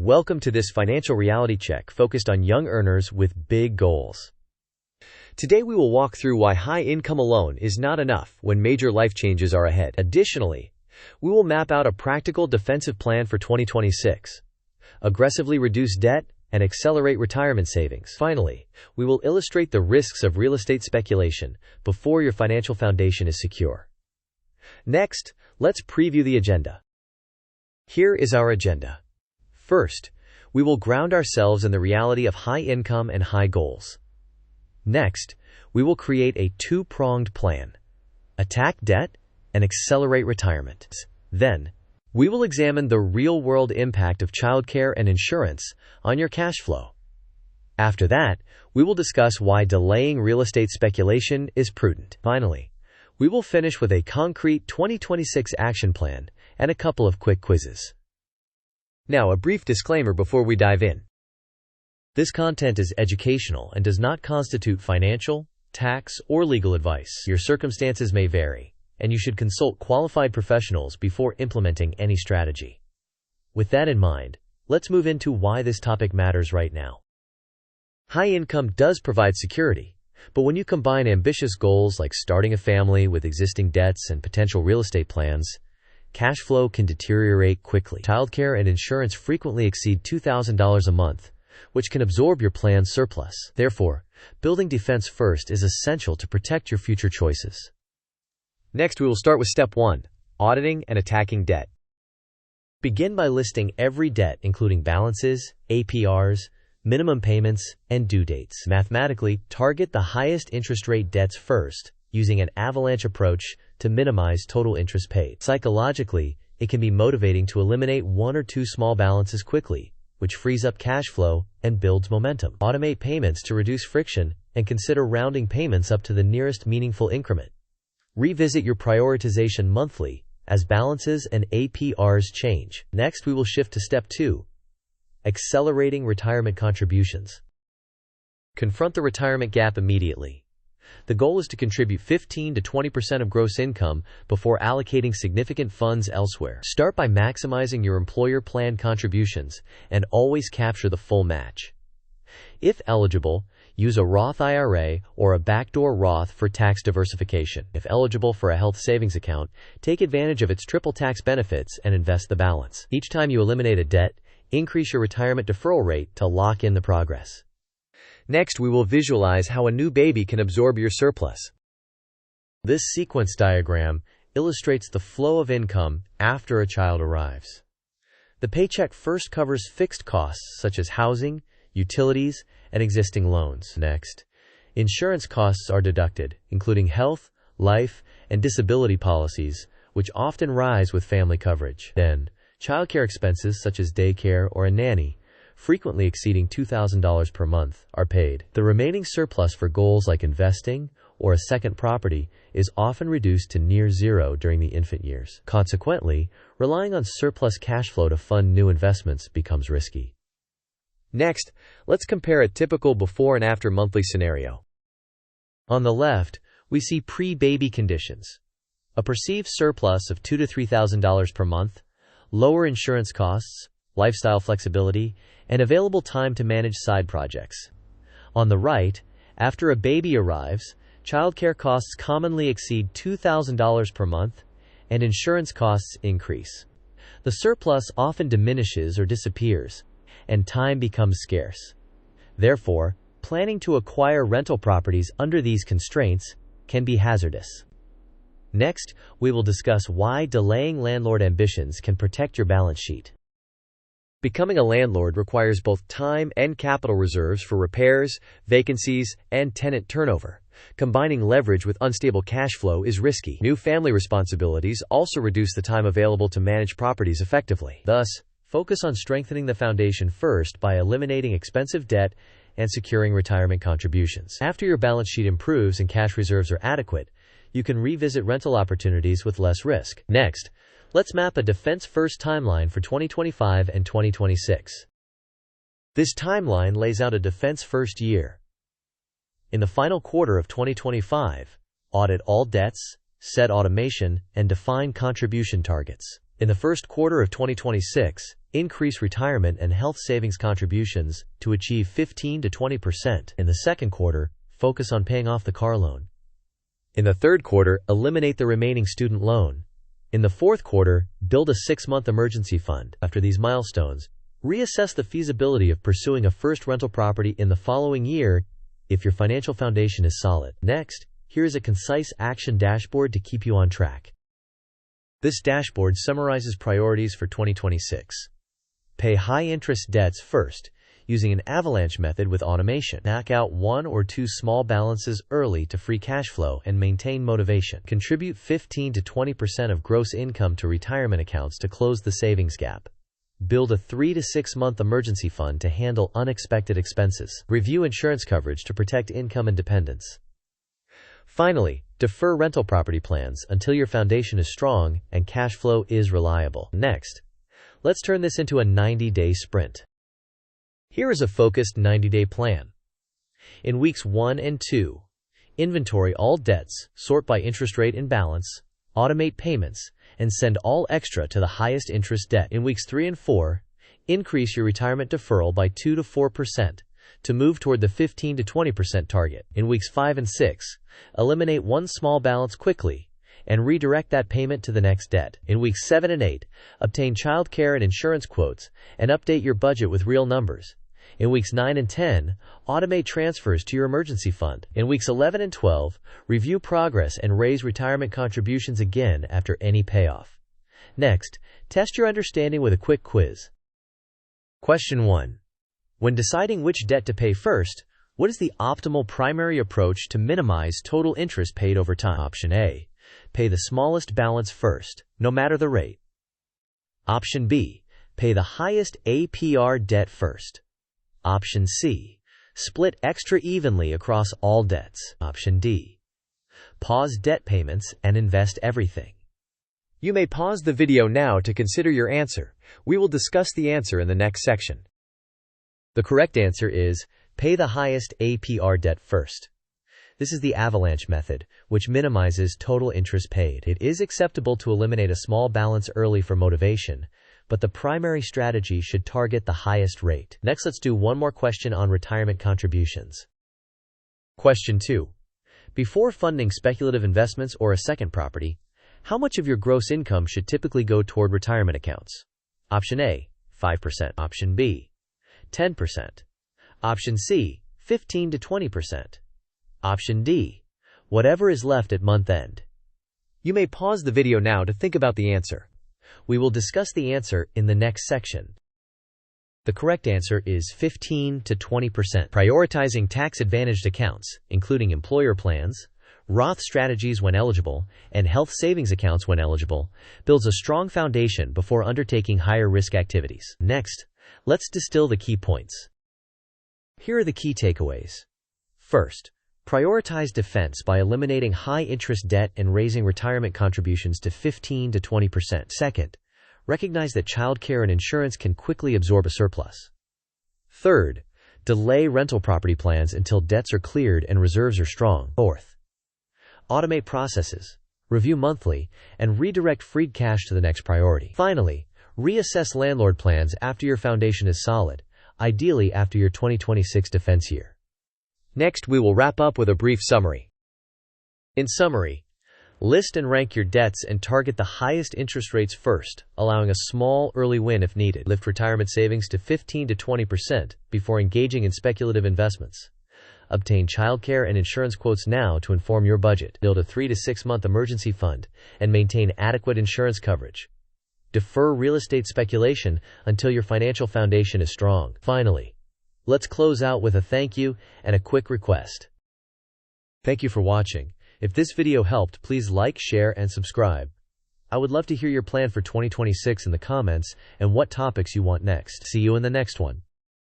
Welcome to this financial reality check focused on young earners with big goals. Today we will walk through why high income alone is not enough when major life changes are ahead. Additionally, we will map out a practical defensive plan for 2026, aggressively reduce debt, and accelerate retirement savings. Finally, we will illustrate the risks of real estate speculation before your financial foundation is secure. Next, let's preview the agenda. Here is our agenda. First, we will ground ourselves in the reality of high income and high goals. Next, we will create a two-pronged plan: attack debt and accelerate retirement. Then, we will examine the real-world impact of childcare and insurance on your cash flow. After that, we will discuss why delaying real estate speculation is prudent. Finally, we will finish with a concrete 2026 action plan and a couple of quick quizzes. Now, a brief disclaimer before we dive in. This content is educational and does not constitute financial, tax, or legal advice. Your circumstances may vary, and you should consult qualified professionals before implementing any strategy. With that in mind, let's move into why this topic matters right now. High income does provide security, but when you combine ambitious goals like starting a family with existing debts and potential real estate plans, cash flow can deteriorate quickly. Childcare and insurance frequently exceed $2,000 a month, which can absorb your plan's surplus. Therefore, building defense first is essential to protect your future choices. Next, we will start with step 1, auditing and attacking debt. Begin by listing every debt, including balances, APRs, minimum payments, and due dates. Mathematically, target the highest interest rate debts first, using an avalanche approach to minimize total interest paid. Psychologically, it can be motivating to eliminate one or two small balances quickly, which frees up cash flow and builds momentum. Automate payments to reduce friction and consider rounding payments up to the nearest meaningful increment. Revisit your prioritization monthly as balances and APRs change. Next, we will shift to step 2, accelerating retirement contributions. Confront the retirement gap immediately. The goal is to contribute 15 to 20% of gross income before allocating significant funds elsewhere. Start by maximizing your employer plan contributions and always capture the full match. If eligible, use a Roth IRA or a backdoor Roth for tax diversification. If eligible for a health savings account, take advantage of its triple tax benefits and invest the balance. Each time you eliminate a debt, increase your retirement deferral rate to lock in the progress. Next, we will visualize how a new baby can absorb your surplus. This sequence diagram illustrates the flow of income after a child arrives. The paycheck first covers fixed costs such as housing, utilities, and existing loans. Next, insurance costs are deducted, including health, life, and disability policies, which often rise with family coverage. Then, childcare expenses such as daycare or a nanny, frequently exceeding $2,000 per month, are paid. The remaining surplus for goals like investing or a second property is often reduced to near zero during the infant years. Consequently, relying on surplus cash flow to fund new investments becomes risky. Next, let's compare a typical before and after monthly scenario. On the left, we see pre-baby conditions: a perceived surplus of $2,000 to $3,000 per month, lower insurance costs, lifestyle flexibility, and available time to manage side projects. On the right, after a baby arrives, childcare costs commonly exceed $2,000 per month, and insurance costs increase. The surplus often diminishes or disappears, and time becomes scarce. Therefore, planning to acquire rental properties under these constraints can be hazardous. Next, we will discuss why delaying landlord ambitions can protect your balance sheet. Becoming a landlord requires both time and capital reserves for repairs, vacancies, and tenant turnover. Combining leverage with unstable cash flow is risky. New family responsibilities also reduce the time available to manage properties effectively. Thus, focus on strengthening the foundation first by eliminating expensive debt and securing retirement contributions. After your balance sheet improves and cash reserves are adequate, you can revisit rental opportunities with less risk. Next, let's map a defense-first timeline for 2025 and 2026. This timeline lays out a defense-first year. In the final quarter of 2025, audit all debts, set automation, and define contribution targets. In the first quarter of 2026, increase retirement and health savings contributions to achieve 15 to 20%. In the second quarter, focus on paying off the car loan. In the third quarter, eliminate the remaining student loan. In the fourth quarter, build a 6-month emergency fund. After these milestones, reassess the feasibility of pursuing a first rental property in the following year if your financial foundation is solid. Next, here is a concise action dashboard to keep you on track. This dashboard summarizes priorities for 2026. Pay high-interest debts first, using an avalanche method with automation. Knock out 1 or 2 small balances early to free cash flow and maintain motivation. Contribute 15 to 20% of gross income to retirement accounts to close the savings gap. Build a 3 to 6 month emergency fund to handle unexpected expenses. Review insurance coverage to protect income independence. Finally, defer rental property plans until your foundation is strong and cash flow is reliable. Next, let's turn this into a 90-day sprint. Here is a focused 90-day plan. In weeks 1 and 2, inventory all debts, sort by interest rate and balance, automate payments, and send all extra to the highest interest debt. In weeks 3 and 4, increase your retirement deferral by 2 to 4% to move toward the 15 to 20% target. In weeks 5 and 6, eliminate one small balance quickly and redirect that payment to the next debt. In weeks 7 and 8, obtain childcare and insurance quotes and update your budget with real numbers. In weeks 9 and 10, automate transfers to your emergency fund. In weeks 11 and 12, review progress and raise retirement contributions again after any payoff. Next, test your understanding with a quick quiz. Question 1. When deciding which debt to pay first, what is the optimal primary approach to minimize total interest paid over time? Option A. Pay the smallest balance first, no matter the rate. Option B. Pay the highest APR debt first. Option C. Split extra evenly across all debts. Option D. Pause debt payments and invest everything. You may pause the video now to consider your answer. We will discuss the answer in the next section. The correct answer is, pay the highest APR debt first. This is the avalanche method, which minimizes total interest paid. It is acceptable to eliminate a small balance early for motivation, but the primary strategy should target the highest rate. Next, let's do one more question on retirement contributions. Question 2. Before funding speculative investments or a second property, how much of your gross income should typically go toward retirement accounts? Option A, 5%. Option B, 10%. Option C, 15 to 20%. Option D, whatever is left at month end. You may pause the video now to think about the answer. We will discuss the answer in the next section. The correct answer is 15 to 20%. Prioritizing tax-advantaged accounts, including employer plans, Roth strategies when eligible, and health savings accounts when eligible, builds a strong foundation before undertaking higher-risk activities. Next, let's distill the key points. Here are the key takeaways. First, prioritize defense by eliminating high-interest debt and raising retirement contributions to 15 to 20%. Second, recognize that childcare and insurance can quickly absorb a surplus. Third, delay rental property plans until debts are cleared and reserves are strong. Fourth, automate processes, review monthly, and redirect freed cash to the next priority. Finally, reassess landlord plans after your foundation is solid, ideally after your 2026 defense year. Next, we will wrap up with a brief summary. In summary, list and rank your debts and target the highest interest rates first, allowing a small early win if needed. Lift retirement savings to 15 to 20% before engaging in speculative investments. Obtain childcare and insurance quotes now to inform your budget. Build a 3 to 6 month emergency fund and maintain adequate insurance coverage. Defer real estate speculation until your financial foundation is strong. Finally, let's close out with a thank you and a quick request. Thank you for watching. If this video helped, please like, share, and subscribe. I would love to hear your plan for 2026 in the comments and what topics you want next. See you in the next one.